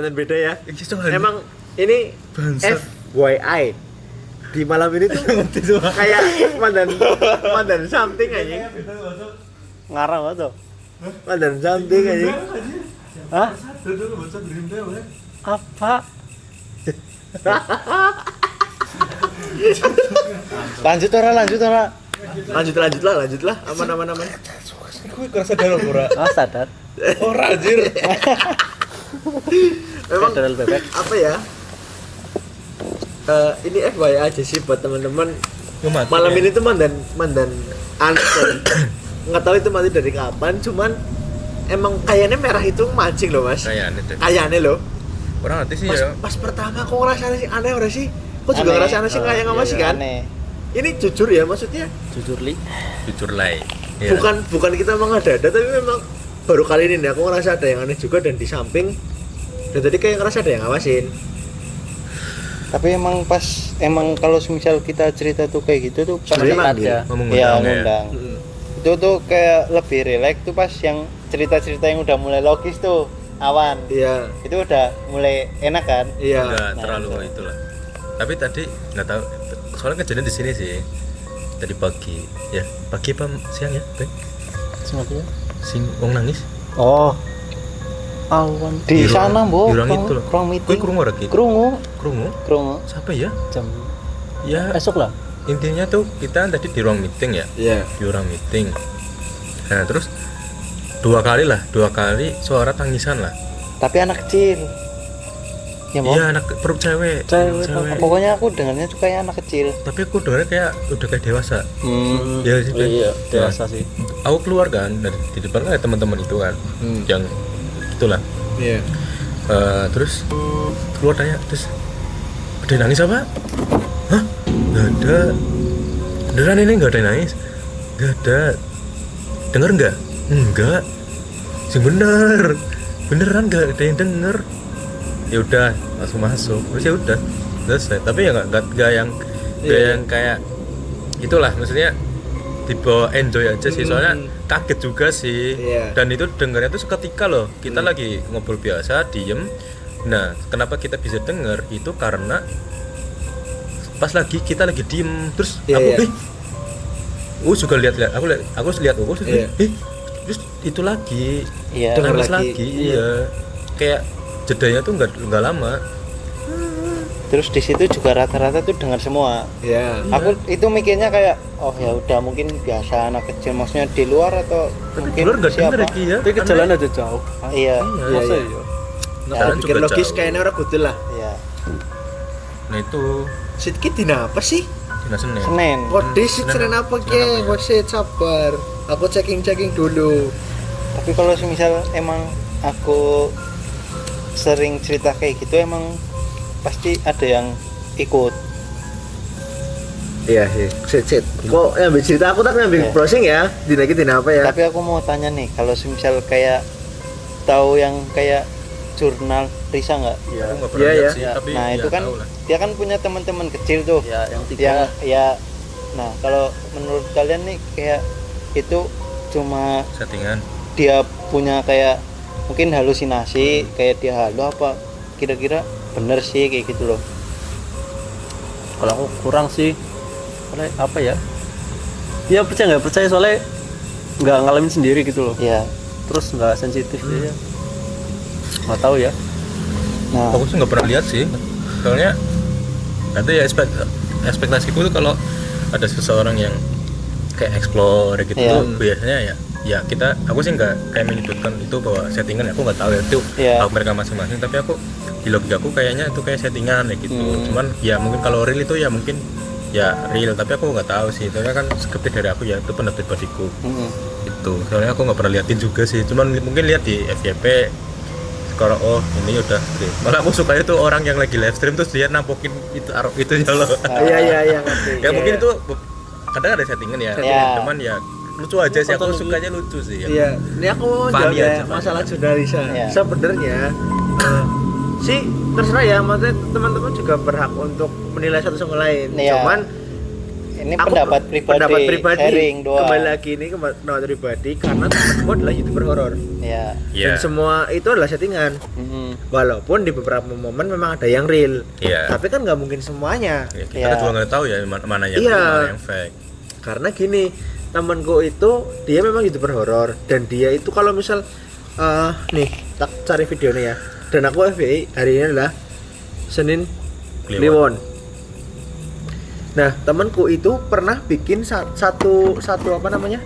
Konten beda ya. Emang ini FYI di malam ini tuh kayak mandan something aja. Ngarang apa tuh? Mandan something aja. Hah? Apa? Lanjut ora. Lanjut lah. Aman. Gue kerasa darah ora. Sadar. Ora anjir. Memang Federal bebek. apa ya? Ini FYI aja sih buat teman-teman. Malam ini tuh mandan aneh. Nggak tahu itu mati dari kapan, cuman emang kayaknya merah itu mancing loh mas. Kayaknya loh. Orang ngerti sih ya. Pas pertama kok ngerasa sih aneh orang sih. Kok juga ngerasa aneh sih kayak nggak masih kan? Aneh. Ini jujur ya maksudnya. Jujur Lai. Ya. Bukan kita mengada-ada, tapi memang baru kali ini nih aku ngerasa ada yang aneh juga, dan di samping dan tadi kayak ngerasa ada yang ngawasin. Tapi emang kalau misal kita cerita tuh kayak gitu tuh pasti Sebenarnya ada. Ya ngundang. Itu tuh kayak lebih rileks tuh pas yang cerita-cerita yang udah mulai logis tuh awan. Iya. Itu udah mulai enak kan? Iya. Enggak terlalu itulah. Tapi tadi nggak tahu. Soalnya kejadian di sini sih. Tadi pagi. Ya, pagi apa siang ya, Bek? Semoga. Sing wong nangis. Oh. Awan di sana, Mbok. Di ruang itu loh. Ruang meeting. Kowe krungu ora ki? Krungu. Siapa ya? Jam Ya, esok lah. intinya tuh kita tadi di ruang meeting ya. Iya. Di ruang meeting. Nah, terus dua kali suara tangisan lah. Tapi anak kecil. Ya, Mbok. Iya, anak perut cewek. Pokoknya aku dengarnya tuh kayak anak kecil. Tapi aku dengarnya kayak udah kayak dewasa. Ya sih. Iya, dewasa sih. Aku keluar kan dari di depan kan ada teman-teman itu kan. Yang itulah. Iya. Terus keluar tanya, terus ada yang nangis apa? Hah? Nggak ada. Beneran ini nggak ada yang nangis? Nggak ada. Dengar nggak? Enggak. Sing beneran nggak ada yang denger. Ya udah langsung masuk. Terus ya udah selesai. Tapi ya nggak yang kayak itulah, maksudnya dibawa enjoy aja sih, soalnya kaget juga sih. Dan itu dengarnya tuh seketika loh, kita lagi ngobrol biasa diem. Nah kenapa kita bisa denger itu karena pas kita lagi diem, terus aku juga lihat terus itu lagi dengar lagi. Iya, kayak jedanya tuh nggak lama. Terus di situ juga rata-rata tuh dengar semua. Iya. Aku itu mikirnya kayak oh ya udah mungkin biasa anak kecil, maksudnya di luar atau mungkin Luar nggak denger ya. Tapi ke jalan aja jauh. Iya. Masa ya? Nah, pikir logis kayaknya orang kudu lah. Iya. Nah itu Sedikit dina apa sih? Dina Senin. Kode Senin apa ke? Wasit sabar. Aku checking dulu. Tapi kalau misal emang aku sering cerita kayak gitu, emang pasti ada yang ikut. Iya sih. Sit. Kok yang cerita aku tak ngambil browsing ya? Dina apa ya? Tapi aku mau tanya nih, kalau misal kayak tahu yang kayak jurnal Risa nggak? Iya. Aku nggak pernah lihat sih, tapi nah ya, itu kan dia kan punya teman-teman kecil tuh. Ya, yang tiga. Ya. Nah kalau menurut kalian nih kayak itu cuma settingan. Dia punya kayak mungkin halusinasi, kayak dia halu apa? Kira-kira bener sih kayak gitu loh. Kalau aku kurang sih. Soalnya apa ya? Dia percaya nggak percaya, soalnya nggak ngalamin sendiri gitu loh. Iya. Terus nggak sensitif dia. Nggak tahu ya. Nah, Aku sih nggak pernah lihat sih. Soalnya ada ya ekspektasiku tuh kalau ada seseorang yang kayak explore gitu tuh biasanya ya aku sih nggak kayak menyebutkan itu bahwa settingan, aku nggak tahu ya itu hak mereka masing-masing, tapi aku di logikaku kayaknya itu kayak settingan ya gitu. Cuman ya mungkin kalau real itu ya mungkin ya real, tapi aku nggak tahu sih, itu kan scripted dari aku ya, itu pendapat pribadiku. Itu soalnya aku nggak pernah liatin juga sih, cuman mungkin lihat di FYP kalau ini udah okay. Malah aku suka itu orang yang lagi live stream terus dia nampokin itu ya loh. Iya Ya mungkin itu kadang ada settingan ya. Cuman ya lucu aja sih, aku sukanya lucu sih ya. Iya, ini aku mau jawab ya masalah jurnalisa. Sebenarnya sih terserah ya, maksudnya teman-teman juga berhak untuk menilai satu sama lain. Cuman ini pendapat pribadi, sharing doang. Kembali lagi ini pendapat pribadi karena temanku adalah YouTuber horor. Ya. Dan semua itu adalah settingan. Walaupun di beberapa momen memang ada yang real. Tapi kan nggak mungkin semuanya. Kita juga nggak tahu ya mana yang real, mana yang fake. Karena gini, temanku itu dia memang YouTuber horor dan dia itu kalau misal nih tak cari videonya ya. Dan aku FYI hari ini adalah Senin Kliwon. Nah, temanku itu pernah bikin satu apa namanya?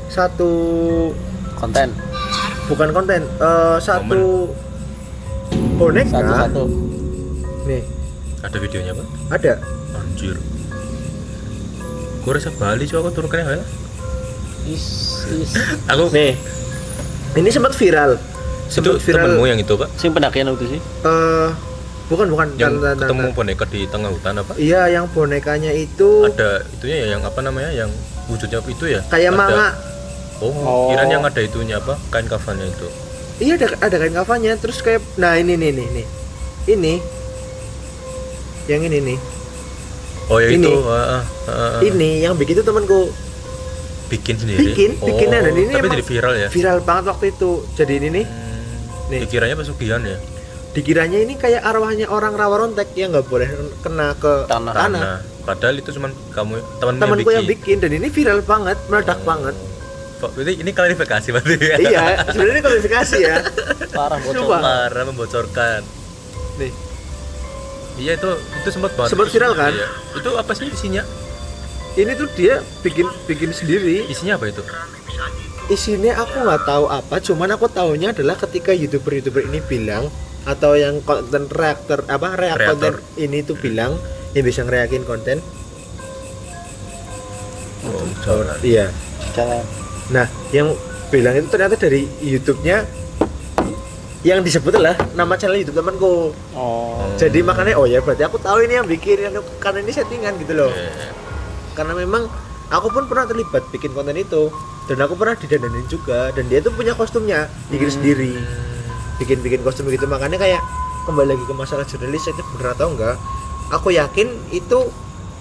Satu konten. Bukan konten, satu boneka. Satu. Nih, ada videonya, Pak? ada. Anjir. Gue rasa Bali coba aku turun ya. Aku Nih. Ini sempat viral. itu temenmu yang itu, Pak? Sing pendakian itu sih. Bukan Yang ketemu boneka di tengah hutan apa? Iya, yang bonekanya itu Ada itunya ya, yang apa namanya, yang wujudnya itu ya? kayak Ada- manga. Oh, kirain yang ada itunya apa? Kain kafannya itu. Iya, ada kain kafannya terus kayak ini nih. Ini. Yang ini nih. Oh ya Ini. itu. Ini yang bikin itu temanku. Bikin sendiri. Bikin dan ini tapi emang jadi viral ya. Viral banget waktu itu. Jadi ini nih, nih. Dikiranya pesugihan ya. Dikiranya ini kayak arwahnya orang rawa rontek yang nggak boleh kena ke tanah. Nah, padahal itu cuma Temanku yang bikin dan ini viral banget, meledak banget. Pak, ini klarifikasi berarti ya. Iya, sebenarnya klarifikasi ya. Parah bocor. Sumpah. Parah membocorkan. Nih, Iya itu sempat banget. Sempat viral kan? Iya. Itu apa sih isinya? ini tuh dia bikin sendiri. Isinya apa itu? Isinya aku nggak tahu apa, cuman aku tahunya adalah ketika youtuber ini bilang atau yang konten reaktor konten ini tuh bilang yang bisa ngerayakin konten. Iya. Jalan. Nah, yang bilang itu ternyata dari YouTube-nya yang disebut adalah nama channel YouTube temanku. Jadi makanya ya berarti aku tahu ini yang bikin karena ini settingan gitu loh. Karena memang aku pun pernah terlibat bikin konten itu dan aku pernah didandanin juga dan dia tuh punya kostumnya bikin sendiri. Bikin kostum gitu, makanya kayak kembali lagi ke masalah jurnalis itu bener atau enggak. Aku yakin itu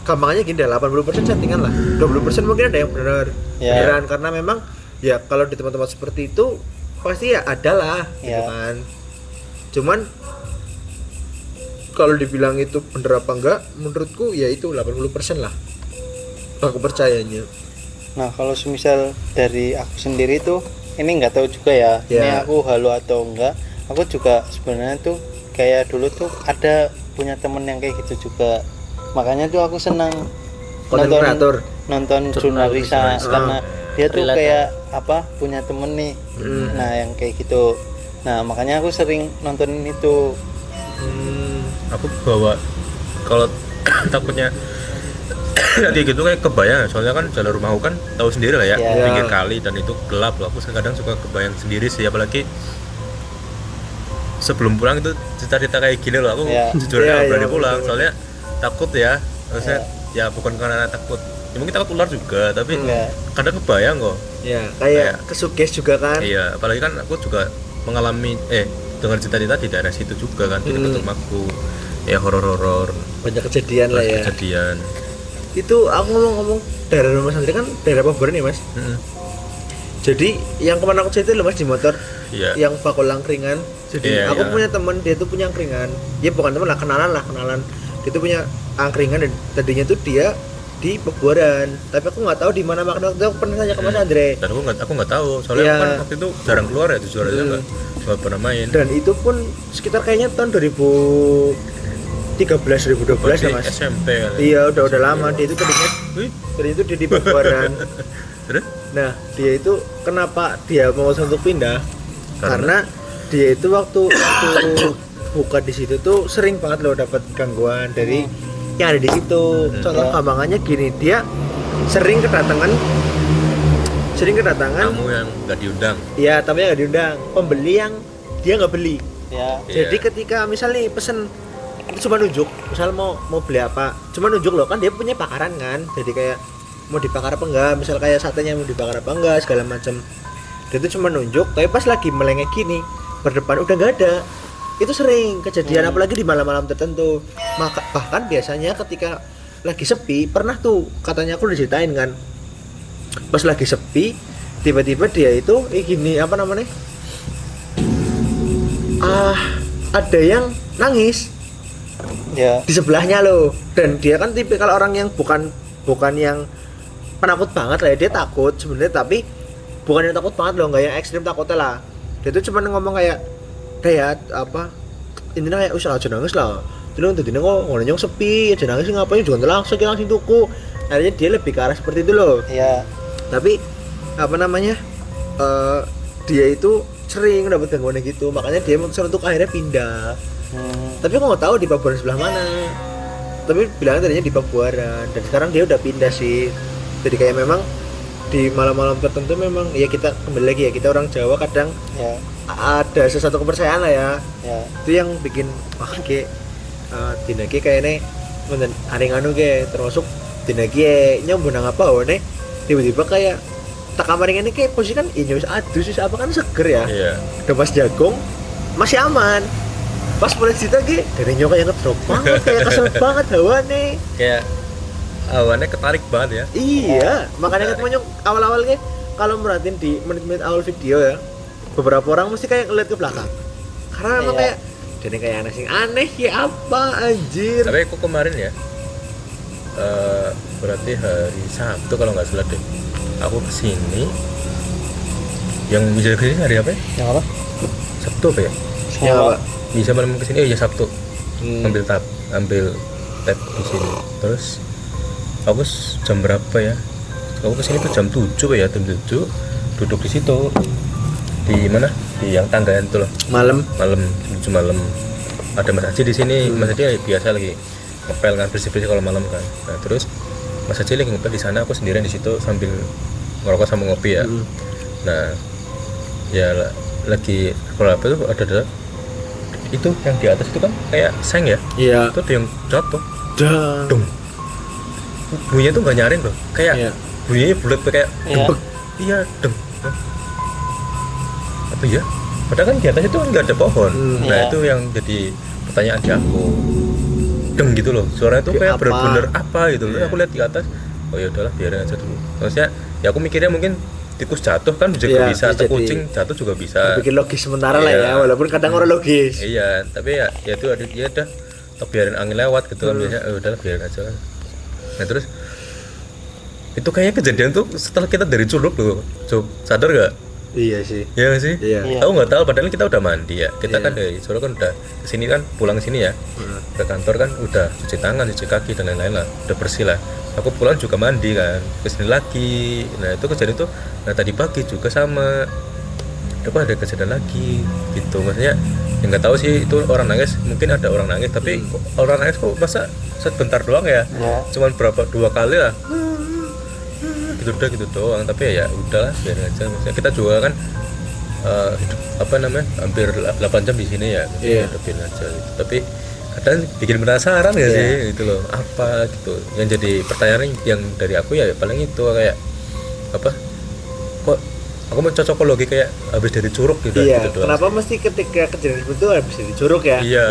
gampangnya gini dah, 80% settingan lah. 20% mungkin ada yang beneran karena memang ya kalau di tempat-tempat seperti itu pasti ya ada lah gitu kan. Cuman kalau dibilang itu bener apa enggak, menurutku ya itu 80% lah. Aku percayanya. Nah, kalau semisal dari aku sendiri tuh ini nggak tahu juga ya. Ini aku halu atau enggak. Aku juga sebenarnya tuh kayak dulu tuh ada punya temen yang kayak gitu juga. Makanya tuh aku senang nonton jurnalis karena dia tuh kayak apa punya temen nih. Nah, yang kayak gitu. Nah, makanya aku sering nontonin itu. Aku bawa kalau takutnya kayak gitu kayak kebayang, soalnya kan jalan rumahku kan tahu sendiri lah ya, pinggir kali dan itu gelap loh. Aku kadang suka kebayang sendiri sih, apalagi sebelum pulang itu cerita-cerita kayak gini loh. Aku jujur nggak berani pulang soalnya takut ya. Maksudnya ya bukan karena takut, ya mungkin takut ular juga, tapi kadang kebayang kok. Ya kayak kesugesti juga kan. Iya, apalagi kan aku juga mengalami dengar cerita-cerita di daerah situ juga kan, di dekat rumahku. Ya horor-horor. Banyak kejadian lah ya. Kejadian. Itu aku ngomong daerah rumah sendiri kan daerah Pabuaran ya mas. Jadi yang kemana aku cerita loh mas di motor, yang bakul angkringan. Jadi aku punya teman, dia tuh punya angkringan. Dia bukan teman lah, kenalan. Dia tuh punya angkringan dan tadinya tuh dia di Pabuaran. Tapi aku nggak tahu di mana makna. Aku pernah tanya ke Mas Andre. Dan aku nggak tahu, soalnya aku kan waktu itu jarang keluar ya, jujur aja nggak pernah main. Dan itu pun sekitar kayaknya tahun 2012 ya mas. SMP kan. Iya udah lama. Dia itu tadinya dia di Pabuaran. Nah dia itu kenapa dia mau untuk pindah karena dia itu waktu buka di situ tuh sering banget loh dapat gangguan dari yang ada di situ. Contoh gampangannya gini, dia sering kedatangan tamu yang nggak diundang. Iya, tamu yang nggak diundang, pembeli yang dia nggak beli. Jadi ketika misalnya pesen itu cuma nunjuk, misal mau beli apa, cuma nunjuk loh, kan dia punya bakaran kan, jadi kayak mau dibakar apa enggak, misal kayak satenya mau dibakar apa enggak segala macam. Dia itu cuma nunjuk, tapi pas lagi melengek gini berdepan udah nggak ada. Itu sering kejadian apalagi di malam-malam tertentu. Bahkan biasanya ketika lagi sepi, pernah tuh katanya aku diceritain kan. Pas lagi sepi, tiba-tiba dia itu gini apa namanya? Ada yang nangis Ya. di sebelahnya loh. Dan dia kan tipikal orang yang bukan yang penakut banget lah ya. Dia takut sebenarnya, tapi bukan yang takut banget loh, nggak yang ekstrim takutnya lah. Dia tuh cuma ngomong kayak apa intinya kayak usah aja nangis lah. Terus tadi kok ngomong sepi aja nangis ngapain juga langsung tuku. Akhirnya dia lebih ke arah seperti itu loh. Ya. Tapi apa namanya dia itu sering dapat gangguan gitu, makanya dia memutuskan untuk akhirnya pindah. Tapi aku nggak tahu di Pabuaran sebelah mana. Tapi bilangnya tadinya di Pabuaran, dan sekarang dia udah pindah sih. Jadi kayak memang di malam-malam tertentu memang ya kita kembali lagi ya, kita orang Jawa kadang Ya. ada sesuatu kepercayaan lah ya. Ya. Itu yang bikin kayak dina iki kayaknya menen aring anu kayak termasuk dina iki nyambung nang apa nih tiba-tiba kayak tak kamar ini kayak posisi kan ini wis adus wis apa kan seger ya. Iya. Udah pas jagung masih aman. Pas mulai cerita ki dari nyoka yang ngedrop banget kayak kesel banget hawane. Kayak awannya ketarik banget ya. Iya, makanya ketemu awal-awal ki kalau merhatiin di menit-menit awal video ya, beberapa orang mesti kayak ngeliat ke belakang. Karena emang kayak jadi kayak aneh ya apa anjir. Tapi aku kemarin ya berarti hari Sabtu kalau nggak salah deh, aku kesini. Yang bisa kesini hari apa ya? Yang apa? Sabtu apa ya? Ya, Pak. Bisa malam kesini, ya Sabtu. Ambil tab di sini. Terus aku jam berapa ya? Aku kesini tuh jam 7 Pak ya, jam 7 duduk di situ. Di mana? Di yang tanggaan tuh loh. Malam. Malam 7 malam. Ada Mas Haji di sini. Mas Haji biasa lagi ngepel kan, bersih-bersih kalau malam kan. Nah, terus Mas Haji lagi ngepel di sana, aku sendirian di situ sambil ngerokok sama ngopi ya. Nah, ya lagi kalau apa tuh ada itu yang di atas itu kan kayak seng ya. Iya. Itu ada yang jatuh. Dan Dung. Bunyinya tuh nggak nyaring loh. Kayak Iya. bunyinya bulat kayak Iya. dembek. Iya, deng. Apa ya? Padahal kan di atas itu kan nggak ada pohon. Nah, Iya. itu yang jadi pertanyaan di aku. Deng gitu loh. Suaranya tuh kayak Apa? bener-bener apa gitu. Terus Iya. aku lihat di atas. Oh ya udahlah, biarin aja dulu. Maksudnya ya aku mikirnya mungkin tikus jatuh kan juga Iya, bisa, atau jadi kucing jatuh juga bisa. bikin logis sementara lah Iya. ya, walaupun kadang orang logis. Iya, tapi ya itu ada dia dah. Atau biarin angin lewat gitu kan biasanya. Udahlah biarin aja kan. Nah terus itu kayaknya kejadian tuh setelah kita dari Curug loh. Sadar gak? Iya sih. Iya nggak sih? Iya. Iya. Aku nggak tahu, padahal kita udah mandi ya. Kita Iya. kan dari Solo kan udah kesini kan, pulang sini ya. Ke kantor kan udah cuci tangan, cuci kaki dan lain-lain lah, udah bersih lah. Aku pulang juga mandi kan, kesini lagi. Nah itu kejadian tuh, nah tadi pagi juga sama. Apa ada kejadian lagi gitu, maksudnya ya nggak tahu sih itu orang nangis, mungkin ada orang nangis, tapi kok orang nangis kok masa sebentar doang ya? Ya. Cuman dua kali lah. Gitu doang, tapi ya udahlah biarin aja. Maksudnya kita juga kan hidup apa namanya hampir 8 jam di sini ya, Iya. hidupin aja gitu. Tapi kadang bikin penasaran ya sih gitu loh, apa gitu yang jadi pertanyaan yang dari aku ya paling itu kayak apa, kok aku mau cocokologi kayak habis dari Curug gitu. Iya, gitu doang kenapa sih. mesti ketika kejadian seperti itu habis di Curug ya? Iya,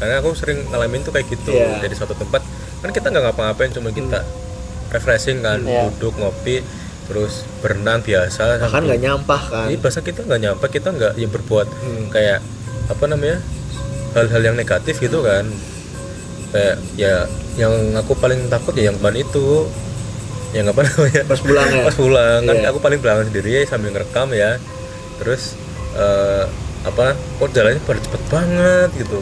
karena aku sering ngalamin tuh kayak gitu. Iya. Dari suatu tempat kan kita nggak ngapa-ngapain, cuma kita refreshing kan, Iya. duduk ngopi, terus berenang biasa. Bahkan nggak nyampah kan? Ini bahasa kita nggak nyampe, kita nggak yang berbuat kayak apa namanya hal-hal yang negatif gitu kan. Kayak ya yang aku paling takut ya yang kemarin itu, yang apa namanya Pas pulang ya? pas pulang kan Iya. aku paling belakang sendiri ya, sambil ngerekam ya. Terus apa kok jalannya pada cepet banget gitu.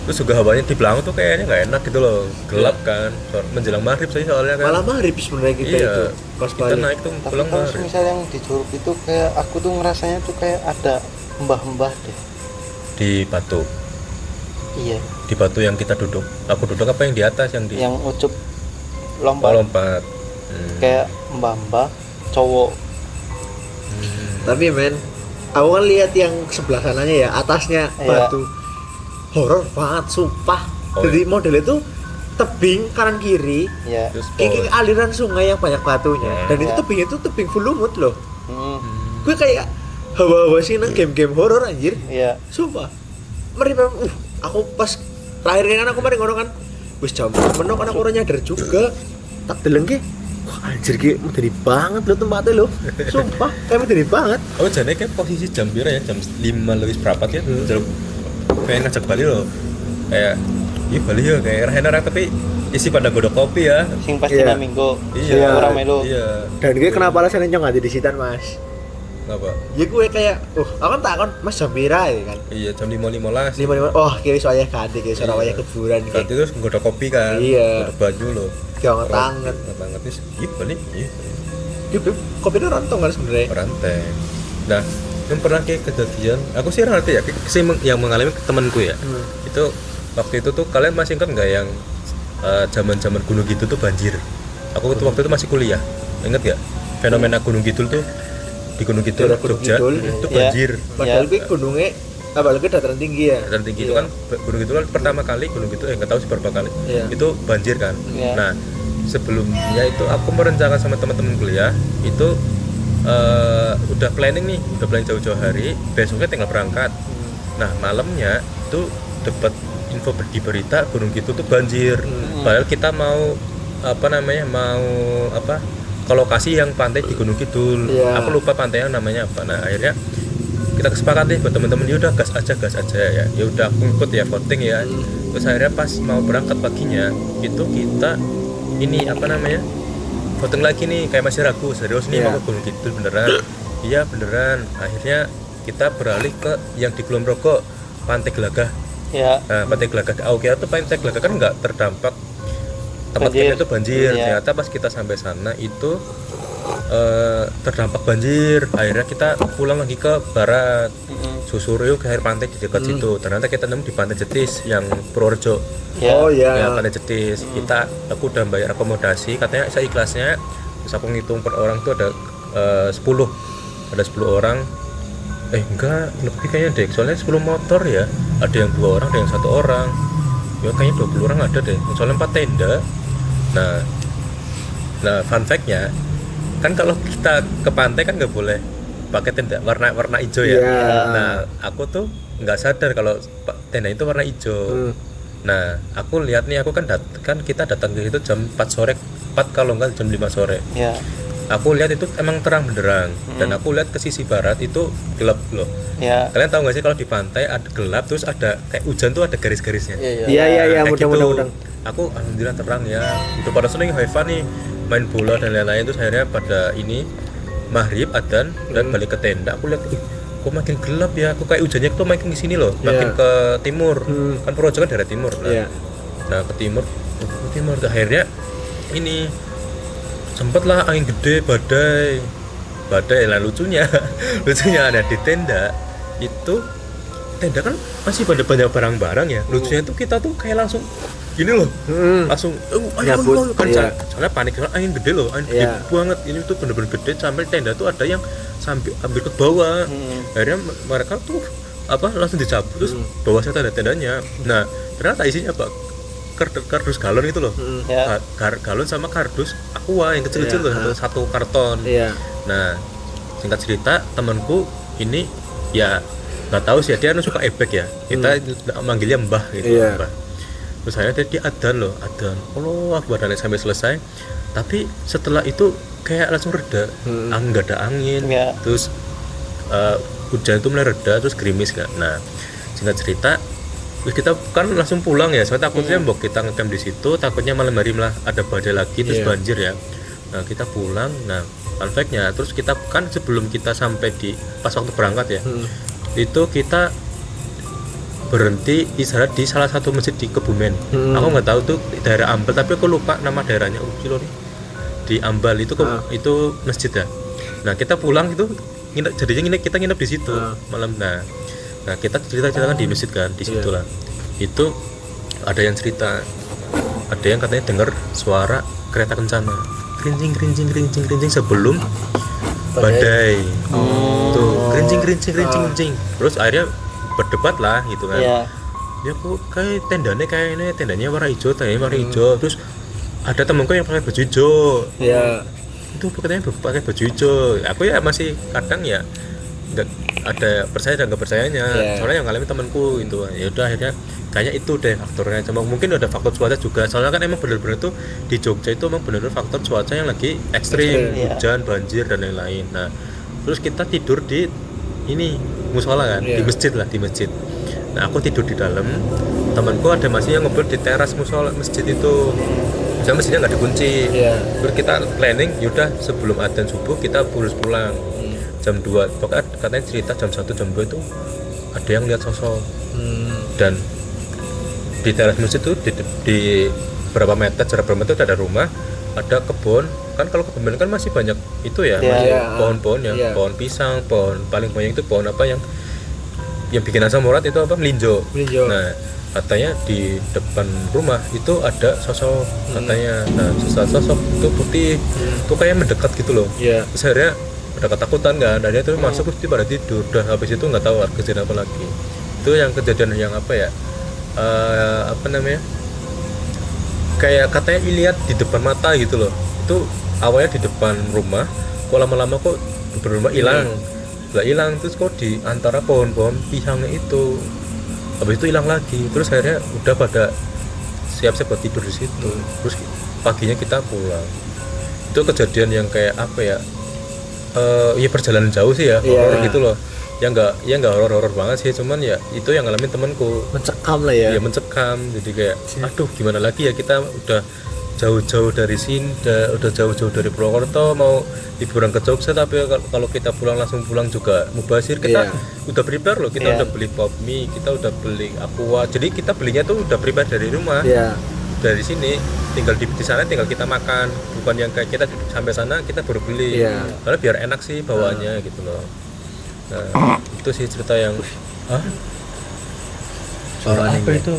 Terus juga hawanya di belakang tuh kayaknya nggak enak gitu loh, gelap kan, menjelang maghrib sih soalnya kan. Malah maghrib sebenarnya kita Iya, itu pas kita balik. naik tuh Tapi pulang kalau maghrib. misal yang di Curug itu kayak aku tuh ngerasanya tuh kayak ada mbah-mbah deh. Di batu, Iya. di batu yang kita duduk. Aku duduk apa yang di atas, yang di Yang ucup oh, lompat lompat. kayak mbah-mbah cowok. Tapi men, aku kan lihat yang sebelah sananya ya, atasnya Iya. batu. Horor banget, sumpah. Oh, Jadi modelnya itu tebing kanan kiri, Ya. Terus kayak aliran sungai yang banyak batunya. Dan itu Iya. tebingnya itu tebing full lumut loh. Hmm. Gue kayak hawa-hawa sih nang game-game horor anjir. Iya. Sumpah. Mari aku pas terakhir kan aku mari ngono kan wis jam menok kan aku ora nyadar juga. Tak deleng ki. Wah, anjir ki medeni banget lho tempatnya lho. Sumpah, kayak medeni banget. Oh jane kayak posisi jam pira ya, jam 5 lebih seperempat ya. Pengen ngajak Bali loh. Kayak Bali ya kayak enak tapi isi pada godok kopi ya. Sing pas dina Minggu. Iya. Ora melu. Iya. Dan gue kenapa alasannya nyong di sitan Mas? Kenapa? Ya gue kayak, aku takon Mas jam pira ya kan? Iya, jam 5.15. 5 oh kiri soalnya kade kiri soalnya wayah kuburan Berarti kayak. terus godok kopi kan. Iya. Godok baju loh. Jangan tangan. Tangan terus Bali. Iya. Kopinya rantong kan sebenarnya. Ranteng. Nah, yang pernah kayak kejadian, aku sih ngerti ya, yang mengalami temanku ya. Itu waktu itu tuh kalian masih ingat nggak yang zaman-zaman Gunung Kidul tuh banjir? Aku tuh waktu itu masih kuliah, inget nggak? Fenomena Gunung Kidul tuh di Gunung Kidul, Jogja itu banjir. Padahal gue gunungnya apalagi dataran tinggi ya. Dataran tinggi itu kan Gunung Kidul kan pertama kali Gunung Kidul nggak tahu sih berapa kali itu banjir kan. Nah sebelumnya itu aku merencanakan sama teman-teman kuliah itu udah planning jauh-jauh hari, besoknya tinggal berangkat. Nah malamnya itu dapat info di berita Gunung Kidul tuh banjir. Padahal kita mau ke lokasi yang pantai di Gunung Kidul. Aku lupa pantainya namanya apa. Nah akhirnya kita kesepakatan buat teman-teman ya udah gas aja ya. Ya udah aku ikut ya voting ya. Terus akhirnya pas mau berangkat paginya itu kita voting lagi nih, kayak masih ragu serius nih mau ke Gunung Kidul beneran. Iya beneran. Akhirnya kita beralih ke yang di Kulon Progo, Pantai Gelagah. Nah, Pantai Gelagah. Kira tuh Pantai Gelagah kan nggak terdampak tempat kita itu banjir. Ternyata pas kita sampai sana itu terdampak banjir. Akhirnya kita pulang lagi ke barat, susur yuk ke air pantai di dekat situ. Ternyata kita nemu di Pantai Jetis yang Purworejo. Ya, Pantai Jetis. Aku udah bayar akomodasi, katanya saya ikhlasnya. Terus aku ngitung per orang tuh ada 10 orang. Enggak, lebih kayaknya deh. Soalnya 10 motor ya. Ada yang 2 orang, ada yang 1 orang. Ya kayaknya 20 orang ada deh. Soalnya 4 tenda. Nah fun fact-nya kan kalau kita ke pantai kan nggak boleh pakai tenda warna hijau ya. Nah aku tuh nggak sadar kalau tenda itu warna hijau. Nah aku lihat nih, aku kan kita datang ke situ jam 4 sore, 4 kalau nggak jam 5 sore. Aku lihat itu emang terang benderang. Dan aku lihat ke sisi barat itu gelap loh. Kalian tahu nggak sih kalau di pantai ada gelap terus ada kayak hujan tuh ada garis-garisnya. Iya mudah-mudahan. Aku alhamdulillah terang ya. Itu pada seneng have fun nih, main bola dan lain-lain. Terus akhirnya pada ini maghrib adzan dan balik ke tenda. Aku lihat kok makin gelap ya. Aku kayak hujannya tuh makin ke sini loh, makin ke timur. Kan Purworejo kan daerah timur. Nah ke timur akhirnya ini sempatlah angin gede, badai. Lah lucunya ada di tenda itu, tenda kan masih pada banyak barang-barang ya. Lucunya tuh kita tuh kayak langsung gini loh, langsung ayo kan soalnya panik, angin gede loh, angin gede banget. Ini tuh bener-bener gede sampai tenda tuh ada yang sampai hampir ke bawah. Akhirnya mereka tuh langsung dicabut terus bawahnya tendanya. Nah ternyata isinya apa, kardus galon itu loh. Galon sama kardus aqua yang kecil-kecil loh, 1 karton. Nah singkat cerita temanku ini ya nggak tahu sih, dia suka ebek ya, kita manggilnya mbah gitu. Mbah. Terus saya dia adzan Allah Akbar sampai selesai. Tapi setelah itu kayak langsung reda, nggak ada angin. Terus hujan itu mulai reda, terus gerimis kan. Nah singkat cerita terus kita kan langsung pulang ya, soalnya takutnya mbok kita ngecamp di situ, takutnya malam hari malah ada badai lagi terus banjir ya. Nah kita pulang. Nah fun fact-nya, terus kita kan sebelum kita sampai di pas waktu berangkat ya, itu kita berhenti istirahat di salah satu masjid di Kebumen. Aku nggak tahu tuh daerah Ambal, tapi aku lupa nama daerahnya. Di Ambal itu itu masjid ya. Nah kita pulang itu kita nginep di situ malam. Nah kita cerita-ceritakan di masjid kan, di situ lah. Itu ada yang cerita, ada yang katanya dengar suara kereta kencana, kerincing sebelum badai. Tuh kerincing. Terus akhirnya berdebat lah gitu kan. Ya kok kayak tendanya warna hijau, terus ada temanku yang pakai baju hijau. Itu katanya pakai baju hijau. Aku ya masih kadang ya nggak ada percaya dan nggak percayanya. Soalnya yang ngalamin temanku itu. Ya udah akhirnya kayaknya itu deh faktornya. Cuma mungkin ada faktor cuaca juga, soalnya kan emang bener-bener tuh di Jogja itu emang bener-bener faktor cuaca yang lagi ekstrim, Iya. hujan, banjir dan lain-lain. Nah terus kita tidur di ini musola kan, di masjid lah, di masjid. Nah aku tidur di dalam, temanku ada masih yang ngobrol di teras musola masjid itu. Misalnya masjidnya nggak dikunci. Terus kita planning, yaudah sebelum adzan subuh kita harus pulang. Jam 2, pokoknya katanya cerita jam 1, jam 2 itu ada yang lihat sosok. Dan di teras masjid itu di berapa meter, jarak berapa meter ada rumah, ada kebun. Kan kalau kebun kan masih banyak itu ya, masih pohon-pohon yang pohon pisang, pohon paling banyak itu pohon apa yang bikin asam urat itu apa, melinjo. Nah katanya di depan rumah itu ada sosok katanya. Nah sosok itu putih itu kayak mendekat gitu loh. Terus akhirnya udah ketakutan kan, dan dia tuh masuk terus pada tidur. Udah habis itu nggak tahu kejadian apa lagi. Itu yang kejadian yang apa ya, apa namanya, kayak katanya lihat di depan mata gitu loh. Itu awalnya di depan rumah, kok lama-lama kok di depan rumah hilang. Lah hilang terus kok di antara pohon-pohon pisangnya itu, habis itu hilang lagi. Terus akhirnya udah pada siap-siap buat tidur di situ. Terus paginya kita pulang. Itu kejadian yang kayak apa ya, ya perjalanan jauh sih ya, horor gitu loh. Ya nggak horor banget sih, cuman ya itu yang ngalamin temanku. Mencekam lah ya. Ya mencekam, jadi kayak aduh gimana lagi ya, kita udah jauh-jauh dari sini, udah jauh-jauh dari Purwokerto mau liburan ke Jogja, tapi kalau kita pulang langsung pulang juga mubazir. Kita udah prepare loh, kita udah beli pop mie, kita udah beli aqua, jadi kita belinya tuh udah prepare dari rumah. Dari sini tinggal di sana tinggal kita makan, bukan yang kayak kita sampai sana kita baru beli. Karena biar enak sih bawaannya gitu loh. Nah itu sih cerita yang Suara apa itu?